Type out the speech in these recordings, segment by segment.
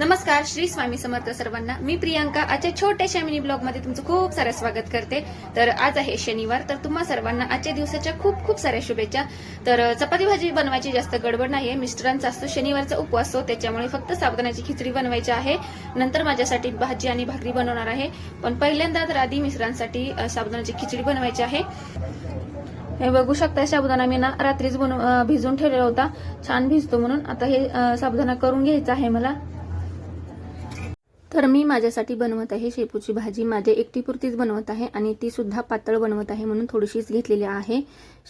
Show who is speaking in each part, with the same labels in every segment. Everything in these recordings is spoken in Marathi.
Speaker 1: नमस्कार, श्री स्वामी समर्थ सर्वांना. मी प्रियांका आजच्या छोट्याशा मिनी ब्लॉग मध्ये तुमचं खूप सारं स्वागत करते. तर आज आहे शनिवार, तर तुम्हा सर्वांना आजच्या दिवसाच्या खूप खूप साऱ्या शुभेच्छा. तर चपाती भाजी बनवायची जास्त गडबड नाहीये. मिस्टरांचा असतो शनिवारचा उपवास असतो, त्याच्यामुळे फक्त साबुदाण्याची खिचडी बनवायची आहे. नंतर माझ्यासाठी भाजी आणि भाकरी बनवणार आहे. पण पहिल्यांदा तर आधी मिस्टरांसाठी साबुदाण्याची खिचडी बनवायची आहे. हे बघू शकता, साबुदाणा मी ना रात्रीच भिजून ठेवलेला होता, छान भिजतो म्हणून. आता हे साबुदाणा करून घ्यायचा आहे मला. तर मी माझ्यासाठी बनवत आहे शेपूची भाजी. माझ्या एकटीपुरतीच बनवत आहे आणि ती सुद्धा पातळ बनवत आहे, म्हणून थोडीशीच घेतलेली आहे.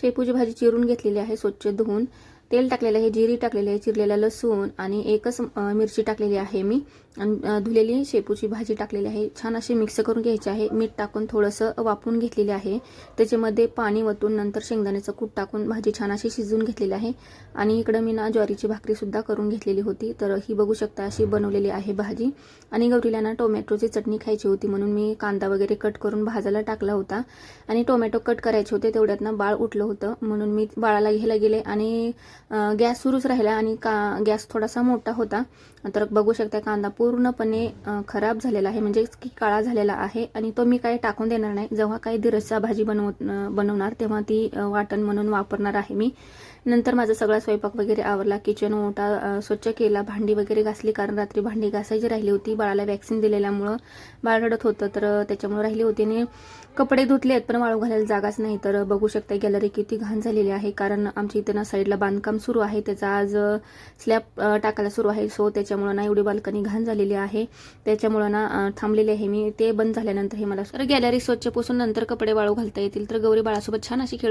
Speaker 1: शेपूची भाजी चिरून घेतलेली आहे, स्वच्छ धुवून. तेल टाकलेलं आहे, जिरी टाकलेली आहे, चिरलेला लसूण आणि एकच मिरची टाकलेली आहे मी. आणि धुलेली शेपूची भाजी टाकलेली आहे. छान अशी मिक्स करून घ्यायची आहे. मीठ टाकून थोडंसं वाफवून घेतलेले आहे. त्याच्यामध्ये पाणी वतून नंतर शेंगदाण्याचं कूट टाकून भाजी छान अशी शिजवून घेतलेली आहे. आणि इकडं मी ना ज्वारीची भाकरी सुद्धा करून घेतलेली होती. तर ही बघू शकता अशी बनवलेली आहे भाजी. आणि गौरीला ना टोमॅटोची चटणी खायची होती, म्हणून मी कांदा वगैरे कट करून भाजायला टाकला होता. आणि टोमॅटो कट करायचे होते, तेवढ्यात ना बाळ उठलं होतं, म्हणून मी बाळाला घ्यायला गेले आणि गॅस सुरूच राहिला आणि गॅस थोडासा मोठा होता. तर बघू शकता कांदा पूर्णपणे खराब झालेला आहे, म्हणजे की काळा झालेला आहे. आणि तो मी काही टाकून देणार नाही. जेव्हा काही दिरसा भाजी बनवणार तेव्हा ती वाटण म्हणून वापरणार आहे मी. नंतर माझा सगळा स्वयंपाक वगैरे आवरला. किचन ओटा स्वच्छ केला, भांडी वगैरे घासली, कारण रात्री भांडी घासायची राहिली होती. बाळाला वॅक्सिन दिलेल्यामुळं बाळ रडत होतं, तर त्याच्यामुळे राहिली होती. आणि कपडे धुतले आहेत, पण वाळू घालायला जागाच नाही. तर बघू शकता गॅलरी किती घाण झालेली आहे, कारण आमच्या इथे ना साईडला बांधकाम सुरू आहे. त्याचा आज स्लॅब टाकायला सुरू आहे, सो त्याच्यामुळे ना एवढी बाल्कनी घाण झालेली आहे. त्याच्यामुळे ना थांबलेले आहे मी. ते बंद झाल्यानंतर हे मला गॅलरी स्वच्छ पुसून नंतर कपडे वाळू घालता येतील. तर गौरी बाळासोबत छान अशी खेळत